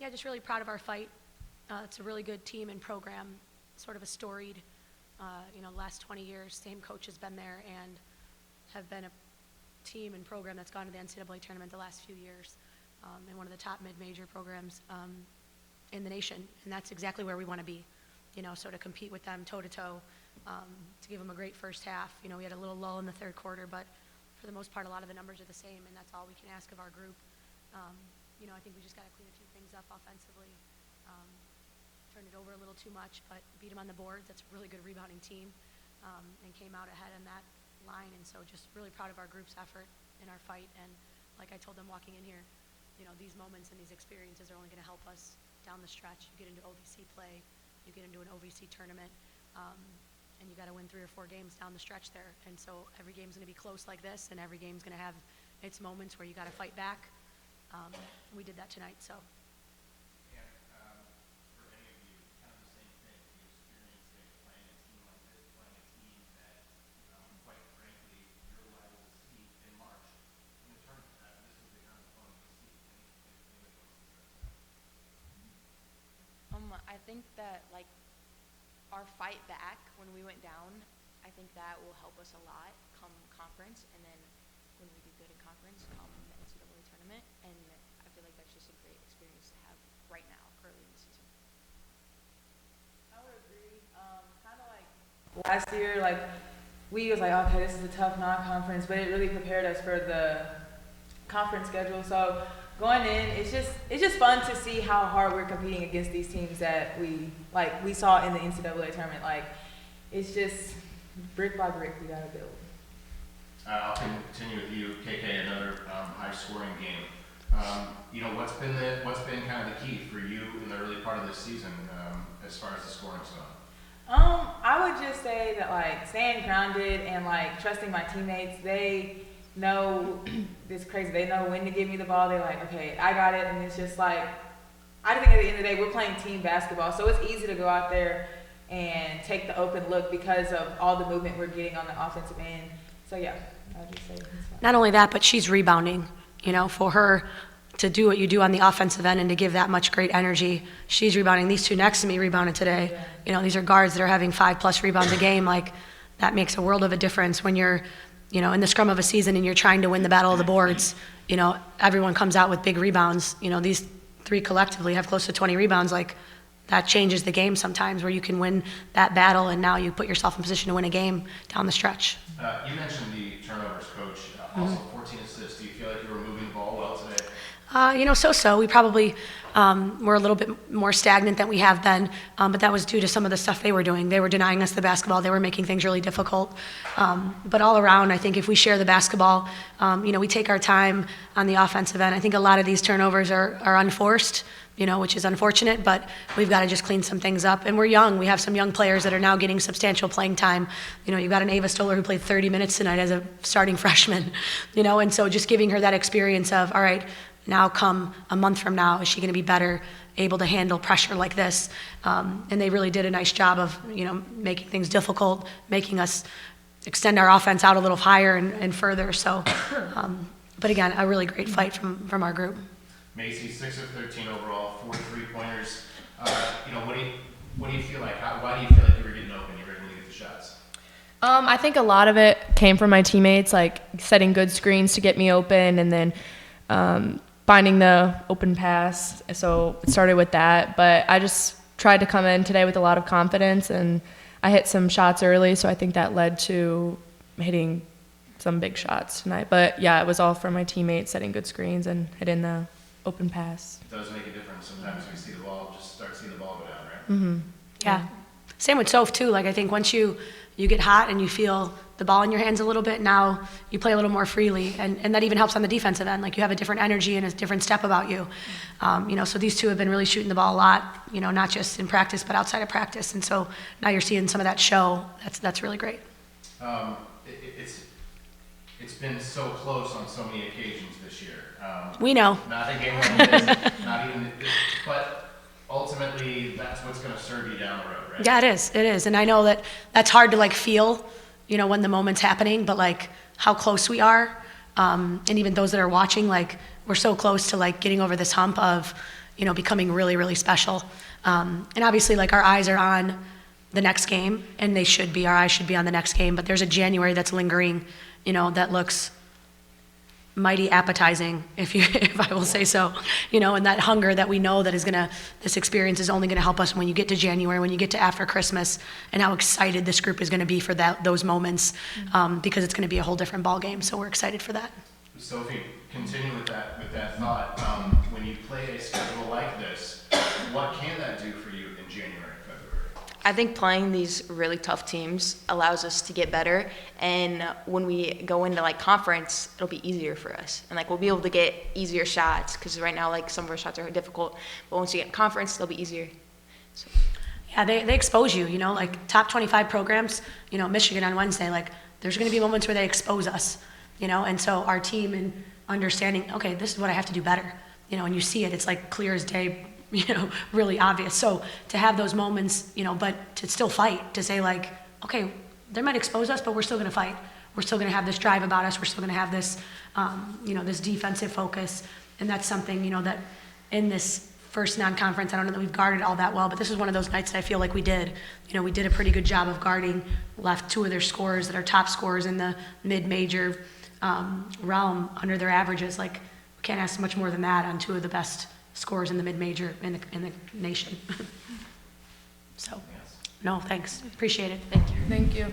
Yeah, just really proud of our fight. It's a really good team and program, sort of a storied, last 20 years, same coach has been there and have been a team and program that's gone to the NCAA tournament the last few years, and one of the top mid-major programs in the nation, and that's exactly where we want to be, so to compete with them toe-to-toe, to give them a great first half. We had a little lull in the third quarter, but for the most part, a lot of the numbers are the same, and that's all we can ask of our group. I think we just got to clean a few things up offensively, turn it over a little too much, but beat them on the boards. That's a really good rebounding team, and came out ahead in that line, and so just really proud of our group's effort in our fight. And like I told them walking in here, these moments and these experiences are only going to help us down the stretch. You get into OVC play, you get into an OVC tournament, and you got to win 3 or 4 games down the stretch there. And so every game's going to be close like this, and every game's going to have its moments where you got to fight back. We did that tonight, so. And for any of you, kind of the same thing, the experience of playing a team like this, playing a team that, quite frankly, you're liable to see in March in the tournament. This is the kind of fun to see. I think that our fight back when we went down, I think that will help us a lot come conference, and then when we do good in conference, come the NCAA tournament, and I feel like that's just a great experience to have right now, early in the season. I would agree. Kind of like last year, we was like, okay, this is a tough non-conference, but it really prepared us for the conference schedule. So going in, it's just fun to see how hard we're competing against these teams that we saw in the NCAA tournament. It's just brick by brick we gotta build. I'll continue with you, KK. Another high-scoring game. What's been kind of the key for you in the early part of this season as far as the scoring zone? I would just say that staying grounded and trusting my teammates. They know it's crazy. They know when to give me the ball. They're like, okay, I got it, and it's just I think at the end of the day we're playing team basketball, so it's easy to go out there and take the open look because of all the movement we're getting on the offensive end. So yeah, I would just say it's fine. Not only that, but she's rebounding. For her to do what you do on the offensive end and to give that much great energy, she's rebounding. These two next to me rebounded today. Yeah. These are guards that are having 5+ rebounds a game. That makes a world of a difference when you're, in the scrum of a season and you're trying to win the battle of the boards. Everyone comes out with big rebounds. These 3 collectively have close to 20 rebounds. That changes the game sometimes, where you can win that battle, and now you put yourself in position to win a game down the stretch. You mentioned the turnovers, Coach. Also 14 assists. Do you feel like you were moving the ball well today? So. We probably were a little bit more stagnant than we have been, but that was due to some of the stuff they were doing. They were denying us the basketball. They were making things really difficult. But all around, I think if we share the basketball, we take our time on the offensive end. I think a lot of these turnovers are unforced, which is unfortunate, but we've got to just clean some things up. And we're young. We have some young players that are now getting substantial playing time. You've got an Ava Stoller who played 30 minutes tonight as a starting freshman, and so just giving her that experience of, all right, now come a month from now, is she going to be better able to handle pressure like this? And they really did a nice job of, making things difficult, making us extend our offense out a little higher and further. So, but again, a really great fight from our group. Macy, 6 of 13 overall, 4 3-pointers. What do you feel like? Why do you feel like you were getting open? You were able to get the shots? I think a lot of it came from my teammates, setting good screens to get me open, and then finding the open pass. So it started with that, but I just tried to come in today with a lot of confidence, and I hit some shots early, so I think that led to hitting some big shots tonight. But yeah, it was all from my teammates setting good screens and hitting the open pass. It does make a difference. Sometimes we see the ball, just start seeing the ball go down, right? Mm-hmm. Yeah. Same with Soph too. I think once you get hot and you feel the ball in your hands a little bit, now you play a little more freely, and that even helps on the defensive end. You have a different energy and a different step about you. So these two have been really shooting the ball a lot, not just in practice but outside of practice, and so now you're seeing some of that show. That's really great. It's been so close on so many occasions this year. We know. Not a game like this, not even, but ultimately that's what's going to serve you down the road, right? Yeah, it is, and I know that's hard to feel, when the moment's happening, but how close we are, and even those that are watching, we're so close to getting over this hump of, becoming really, really special. And obviously, like, our eyes are on the next game, and our eyes should be on the next game, but there's a January that's lingering, that looks mighty appetizing, if I will say so, and that hunger that we know that this experience is only gonna help us when you get to January, when you get to after Christmas, and how excited this group is gonna be for those moments, because it's gonna be a whole different ballgame, so we're excited for that. Sophie, continue with that thought. When you play a schedule like this, what can that do for you in January, February? I think playing these really tough teams allows us to get better, and when we go into like conference, it'll be easier for us, and like we'll be able to get easier shots, because right now like some of our shots are difficult, but once you get in conference, they'll be easier. So. Yeah, they expose you, like top 25 programs, Michigan on Wednesday, like there's gonna be moments where they expose us, and so our team and understanding, okay, this is what I have to do better, and you see it, it's like clear as day, really obvious. So to have those moments, but to still fight, to say like, okay, they might expose us, but we're still gonna fight. We're still gonna have this drive about us. We're still gonna have this, this defensive focus. And that's something, that in this first non-conference, I don't know that we've guarded all that well, but this is one of those nights that I feel like we did. We did a pretty good job of guarding, left two of their scorers that are top scorers in the mid-major realm under their averages. Like, we can't ask much more than that on two of the best scorers in the mid-major in the nation. So, no, thanks. Appreciate it. Thank you. Thank you.